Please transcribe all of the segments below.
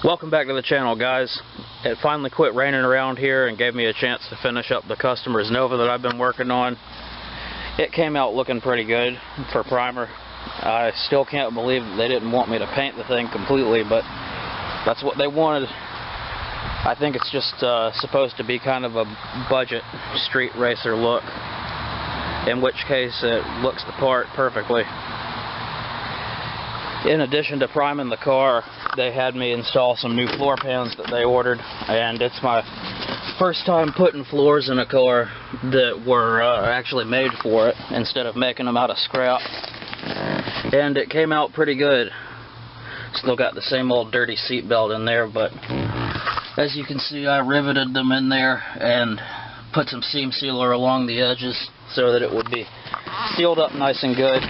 Welcome back to the channel, guys. It finally quit raining around here and gave me a chance to finish up the customer's Nova that I've been working on. It came out looking pretty good for primer. I still can't believe that they didn't want me to paint the thing completely, but that's what they wanted. I think it's just supposed to be kind of a budget street racer look, in which case it looks the part perfectly. In addition to priming the car, they had me install some new floor pans that they ordered, and it's my first time putting floors in a car that were actually made for it instead of making them out of scrap. And it came out pretty good. Still got the same old dirty seat belt in there, but as you can see, I riveted them in there and put some seam sealer along the edges so that it would be sealed up nice and good.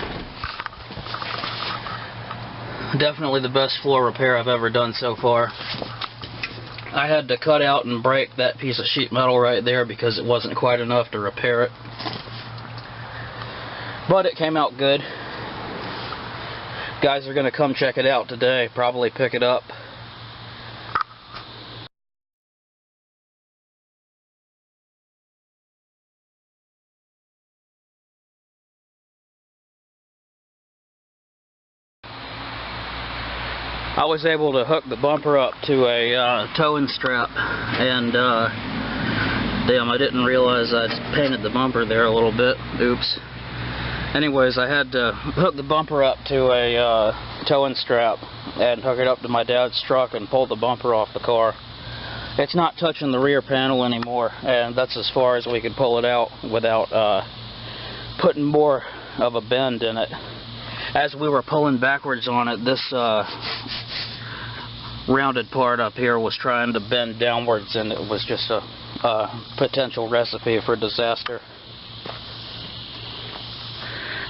Definitely the best floor repair I've ever done so far. I had to cut out and break that piece of sheet metal right there because it wasn't quite enough to repair it. But it came out good. Guys are going to come check it out today, probably pick it up. I was able to hook the bumper up to a towing strap, and damn, I didn't realize I'd painted the bumper there a little bit. Oops. Anyways, I had to hook the bumper up to a towing strap and hook it up to my dad's truck and pull the bumper off the car. It's not touching the rear panel anymore, and that's as far as we could pull it out without putting more of a bend in it. As we were pulling backwards on it, this rounded part up here was trying to bend downwards, and it was just a potential recipe for disaster.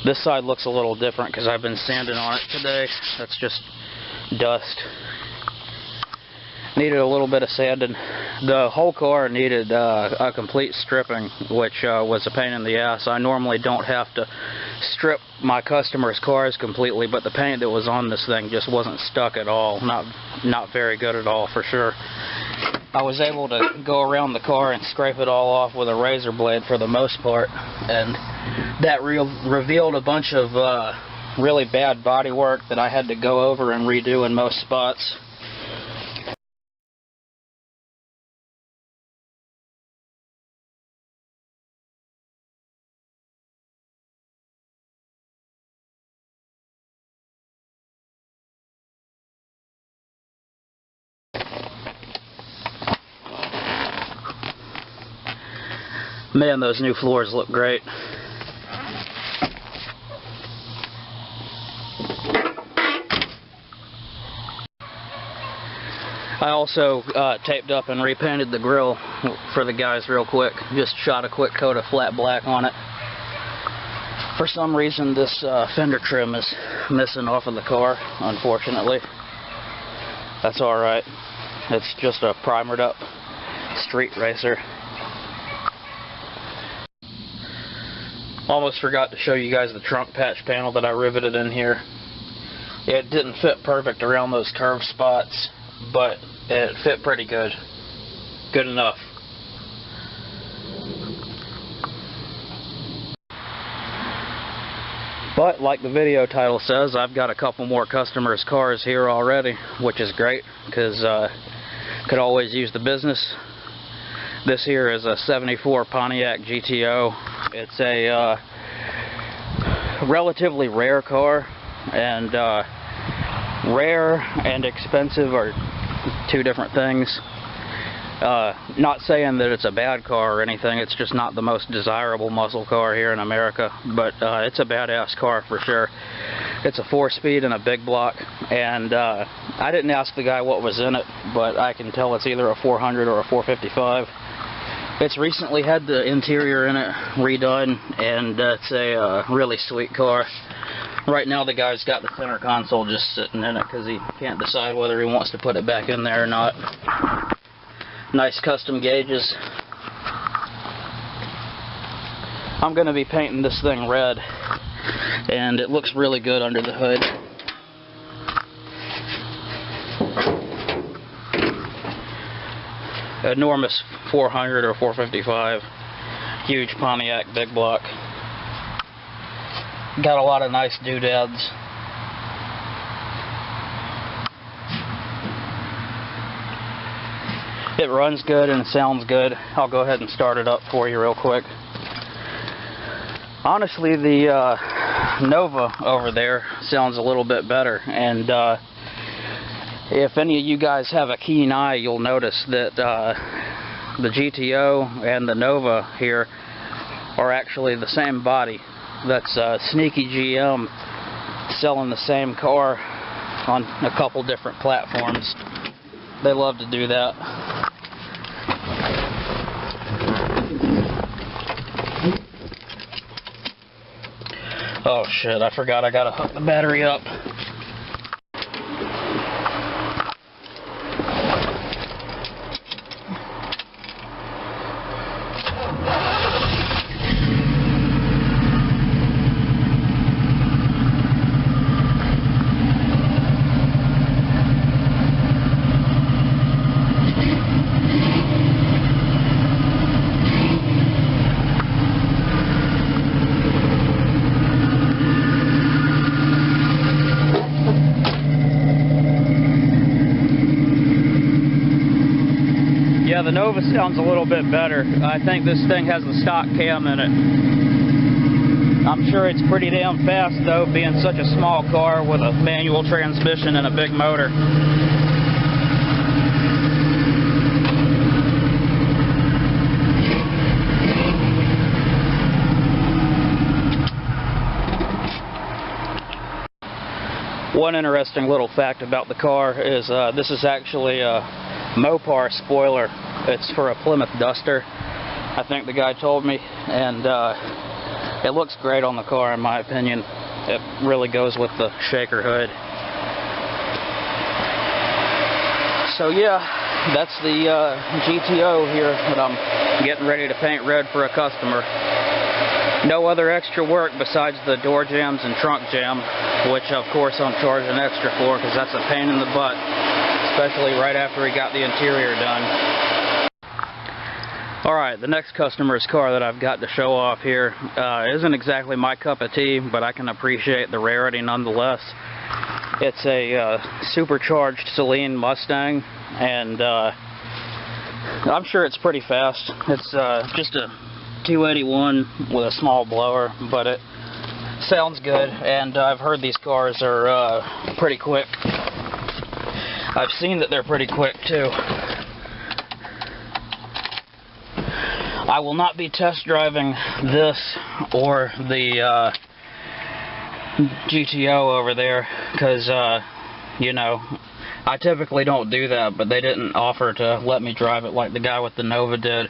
This side looks a little different because I've been sanding on it today. That's just dust. Needed a little bit of sanding. The whole car needed a complete stripping, which was a pain in the ass. I normally don't have to strip my customers' cars completely, but the paint that was on this thing just wasn't stuck at all. Not very good at all, for sure. I was able to go around the car and scrape it all off with a razor blade for the most part, and that revealed a bunch of really bad body work that I had to go over and redo in most spots. Man, those new floors look great. I also taped up and repainted the grill for the guys real quick. Just shot a quick coat of flat black on it. For some reason, this fender trim is missing off of the car, unfortunately. That's alright. It's just a primered up street racer. Almost forgot to show you guys the trunk patch panel that I riveted in here. It didn't fit perfect around those curved spots, but it fit pretty good. Good enough. But like the video title says, I've got a couple more customers' cars here already, which is great because could always use the business. This here is a 74 Pontiac GTO. It's a relatively rare car, and rare and expensive are two different things. Not saying that it's a bad car or anything, it's just not the most desirable muscle car here in America, but it's a badass car for sure. It's a 4-speed and a big block, and I didn't ask the guy what was in it, but I can tell it's either a 400 or a 455. It's recently had the interior in it redone, and it's a really sweet car. Right now the guy's got the center console just sitting in it because he can't decide whether he wants to put it back in there or not. Nice custom gauges. I'm going to be painting this thing red, and it looks really good under the hood. enormous 400 or 455, huge Pontiac big block. Got a lot of nice doodads. It runs good and sounds good. I'll go ahead and start it up for you real quick. Honestly, the Nova over there sounds a little bit better, and if any of you guys have a keen eye, you'll notice that the GTO and the Nova here are actually the same body. That's Sneaky GM selling the same car on a couple different platforms. They love to do that. Oh shit, I forgot I gotta hook the battery up. Yeah, the Nova sounds a little bit better. I think this thing has a stock cam in it. I'm sure it's pretty damn fast though, being such a small car with a manual transmission and a big motor. One interesting little fact about the car is this is actually a Mopar spoiler. It's for a Plymouth Duster, I think the guy told me, and it looks great on the car in my opinion. It really goes with the shaker hood. So yeah, that's the GTO here that I'm getting ready to paint red for a customer. No other extra work besides the door jams and trunk jam, which of course I'm charging extra for because that's a pain in the butt, especially right after we got the interior done. Alright, the next customer's car that I've got to show off here isn't exactly my cup of tea, but I can appreciate the rarity nonetheless. It's a supercharged Saleen Mustang, and I'm sure it's pretty fast. It's just a 281 with a small blower, but it sounds good, and I've heard these cars are pretty quick. I've seen that they're pretty quick too. I will not be test driving this or the GTO over there because, you know, I typically don't do that, but they didn't offer to let me drive it like the guy with the Nova did.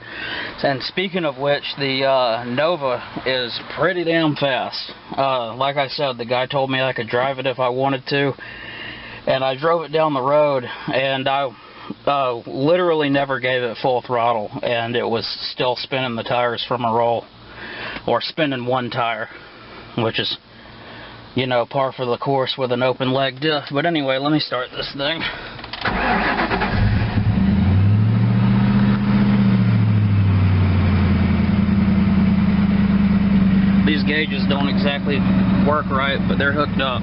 And speaking of which, the Nova is pretty damn fast. Like I said, the guy told me I could drive it if I wanted to, and I drove it down the road, and I literally never gave it full throttle, and it was still spinning the tires from a roll, or spinning one tire, which is, you know, par for the course with an open leg diff. But anyway, let me start this thing. These gauges don't exactly work right, but they're hooked up.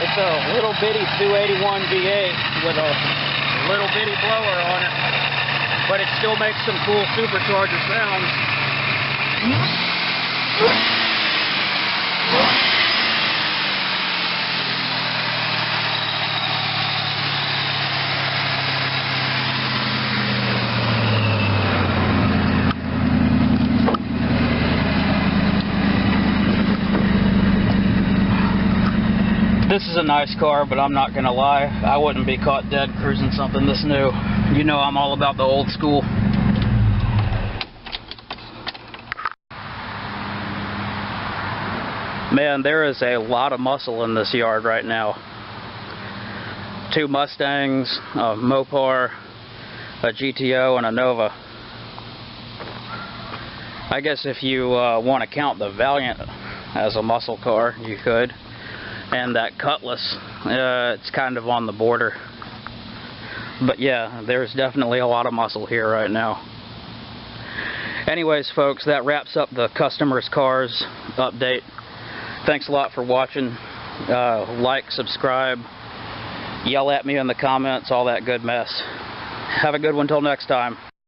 It's a little bitty 281 V8 with a little bitty blower on it, but it still makes some cool supercharger sounds. This is a nice car, but I'm not gonna lie, I wouldn't be caught dead cruising something this new. You know I'm all about the old school. Man, there is a lot of muscle in this yard right now. 2 Mustangs, a Mopar, a GTO, and a Nova. I guess if you want to count the Valiant as a muscle car, you could. And that Cutlass, it's kind of on the border. But yeah, there's definitely a lot of muscle here right now. Anyways, folks, that wraps up the Customers Cars update. Thanks a lot for watching. Like, subscribe, yell at me in the comments, all that good mess. Have a good one till next time.